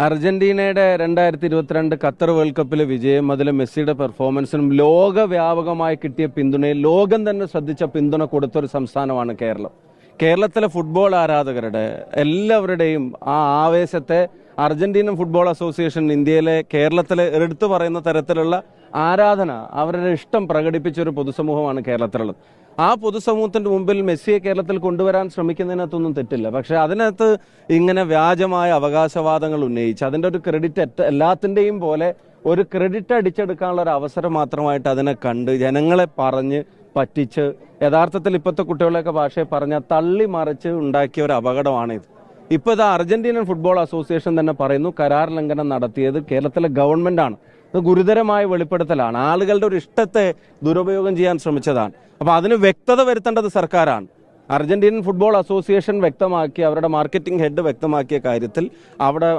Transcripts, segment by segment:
അർജന്റീനയുടെ 2022 Qatar world കപ്പിലെ വിജയം, അതിലെ മെസ്സിയുടെ പെർഫോമൻസിനും ലോകവ്യാപകമായി കിട്ടിയ പിന്തുണയിൽ ലോകം തന്നെ ശ്രദ്ധിച്ച പിന്തുണ കൊടുത്തൊരു സംസ്ഥാനമാണ് കേരളം. കേരളത്തിലെ ഫുട്ബോൾ ആരാധകരുടെ എല്ലാവരുടെയും ആ ആവേശത്തെ അർജന്റീനൻ ഫുട്ബോൾ അസോസിയേഷൻ ഇന്ത്യയിലെ കേരളത്തിലെ എടുത്തു പറയുന്ന തരത്തിലുള്ള ആരാധന, അവരുടെ ഇഷ്ടം പ്രകടിപ്പിച്ച ഒരു പൊതുസമൂഹമാണ് കേരളത്തിലുള്ളത്. ആ പൊതുസമൂഹത്തിന്റെ മുമ്പിൽ മെസ്സിയെ കേരളത്തിൽ കൊണ്ടുവരാൻ ശ്രമിക്കുന്നതിനകത്തൊന്നും തെറ്റില്ല. പക്ഷെ അതിനകത്ത് ഇങ്ങനെ വ്യാജമായ അവകാശവാദങ്ങൾ ഉന്നയിച്ച് അതിൻ്റെ ഒരു ക്രെഡിറ്റ് എല്ലാത്തിൻ്റെയും പോലെ ഒരു ക്രെഡിറ്റ് അടിച്ചെടുക്കാനുള്ള ഒരു അവസരം മാത്രമായിട്ട് അതിനെ കണ്ട് ജനങ്ങളെ പറഞ്ഞ് പറ്റിച്ച് യഥാർത്ഥത്തിൽ ഇപ്പോഴത്തെ കുട്ടികളെയൊക്കെ ഭാഷയെ പറഞ്ഞാൽ തള്ളി മറിച്ച് ഉണ്ടാക്കിയ ഒരു അപകടമാണിത്. ഇപ്പോൾ ഇത് അർജന്റീനൻ ഫുട്ബോൾ അസോസിയേഷൻ തന്നെ പറയുന്നു, കരാർ ലംഘനം നടത്തിയത് കേരളത്തിലെ ഗവൺമെന്റാണ്. ഇത് ഗുരുതരമായ വെളിപ്പെടുത്തലാണ്. ആളുകളുടെ ഒരു ഇഷ്ടത്തെ ദുരുപയോഗം ചെയ്യാൻ ശ്രമിച്ചതാണ്. അപ്പോൾ അതിന് വ്യക്തത വരുത്തേണ്ടത് സർക്കാരാണ്. അർജന്റീനൻ ഫുട്ബോൾ അസോസിയേഷൻ വ്യക്തമാക്കി, അവരുടെ മാർക്കറ്റിംഗ് ഹെഡ് വ്യക്തമാക്കിയ കാര്യത്തിൽ അവിടെ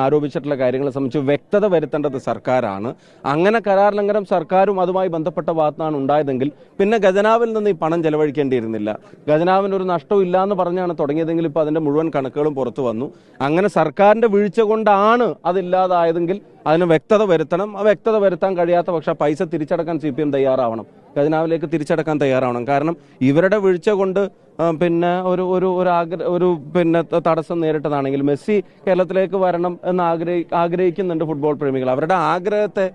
ആരോപിച്ചിട്ടുള്ള കാര്യങ്ങളെ സംബന്ധിച്ച് വ്യക്തത വരുത്തേണ്ടത് സർക്കാരാണ്. അങ്ങനെ കരാർ ലംഘനം സർക്കാരും അതുമായി ബന്ധപ്പെട്ട ഭാഗത്താണ് ഉണ്ടായതെങ്കിൽ പിന്നെ ഖജനാവിൽ നിന്ന് ഈ പണം ചെലവഴിക്കേണ്ടിയിരുന്നില്ല. ഖജനാവിന് ഒരു നഷ്ടവും ഇല്ല എന്ന് പറഞ്ഞാണ് തുടങ്ങിയതെങ്കിൽ ഇപ്പോൾ അതിന്റെ മുഴുവൻ കണക്കുകളും പുറത്തു വന്നു. അങ്ങനെ സർക്കാരിന്റെ വീഴ്ച കൊണ്ടാണ് അതില്ലാതായതെങ്കിൽ അതിന് വ്യക്തത വരുത്തണം. ആ വ്യക്തത വരുത്താൻ കഴിയാത്ത പക്ഷേ പൈസ തിരിച്ചടക്കാൻ CPM തയ്യാറാവണം, ഖജനാവിലേക്ക് തിരിച്ചടക്കാൻ തയ്യാറാവണം. കാരണം ഇവരുടെ വീഴ്ച കൊണ്ട് പിന്നെ പിന്നെ തടസ്സം നേരിട്ടതാണെങ്കിൽ മെസ്സി കേരളത്തിലേക്ക് വരണം എന്ന് ആഗ്രഹിക്കുന്നുണ്ട് ഫുട്ബോൾ പ്രേമികൾ. അവരുടെ ആഗ്രഹത്തെ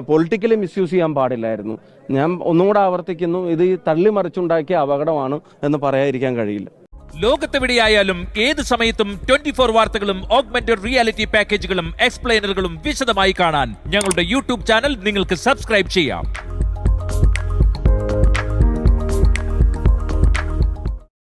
പൊളിറ്റിക്കലി മിസ്യൂസ് ചെയ്യാൻ പാടില്ലായിരുന്നു. ഞാൻ ഒന്നുകൂടെ ആവർത്തിക്കുന്നു, ഇത് ഈ തള്ളിമറിച്ചുണ്ടാക്കിയ അപകടമാണ് എന്ന് പറയാതിരിക്കാൻ കഴിയില്ല. ലോകത്തെവിടെയായാലും ഏത് സമയത്തും 24 വാർത്തകളും ഓഗ്മെന്റഡ് റിയാലിറ്റി പാക്കേജുകളും എക്സ്പ്ലെയിനറുകളും വിശദമായി കാണാൻ ഞങ്ങളുടെ യൂട്യൂബ് ചാനൽ നിങ്ങൾക്ക് സബ്സ്ക്രൈബ് ചെയ്യാം.